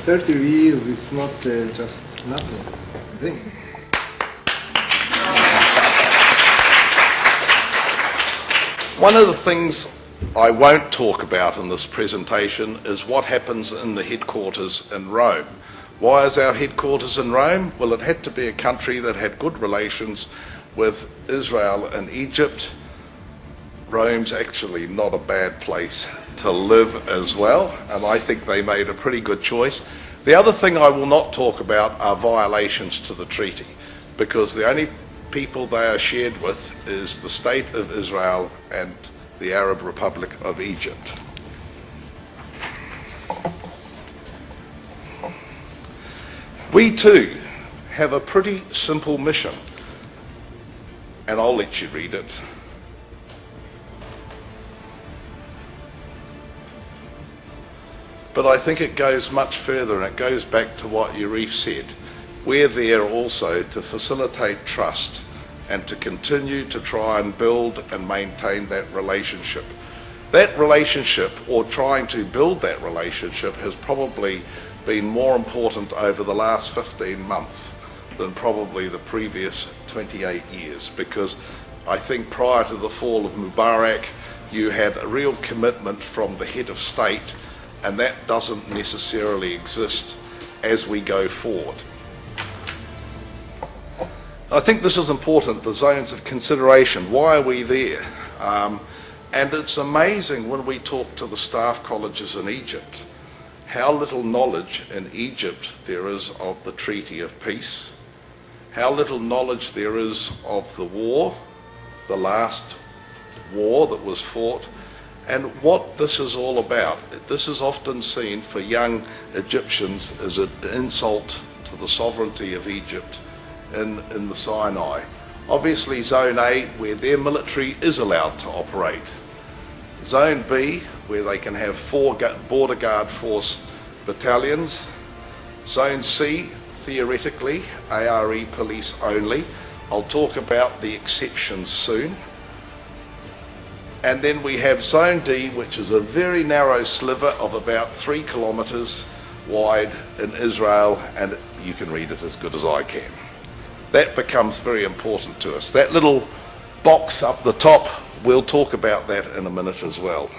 30 years is not just nothing, I think. One of the things I won't talk about in this presentation is what happens in the headquarters in Rome. Why is our headquarters in Rome? Well, it had to be a country that had good relations with Israel and Egypt. Rome's actually not a bad place to live as well, and I think they made a pretty good choice. The other thing I will not talk about are violations to the treaty, because the only people they are shared with is the State of Israel and the Arab Republic of Egypt. We too have a pretty simple mission, and I'll let you read it. But I think it goes much further, and it goes back to what Yarif said. We're there also to facilitate trust and to continue to try and build and maintain that relationship. That relationship, or trying to build that relationship, has probably been more important over the last 15 months than probably the previous 28 years, because I think prior to the fall of Mubarak, you had a real commitment from the head of state, and that doesn't necessarily exist as we go forward. I think this is important, the zones of consideration. Why are we there? And it's amazing when we talk to the staff colleges in Egypt, how little knowledge in Egypt there is of the Treaty of Peace, how little knowledge there is of the war, the last war that was fought, and what this is all about. This is often seen for young Egyptians as an insult to the sovereignty of Egypt in the Sinai. Obviously Zone A, where their military is allowed to operate. Zone B, where they can have 4 border guard force battalions. Zone C, theoretically, ARE police only. I'll talk about the exceptions soon. And then we have Zone D, which is a very narrow sliver of about 3 kilometres wide in Israel, and you can read it as good as I can. That becomes very important to us. That little box up the top, we'll talk about that in a minute as well.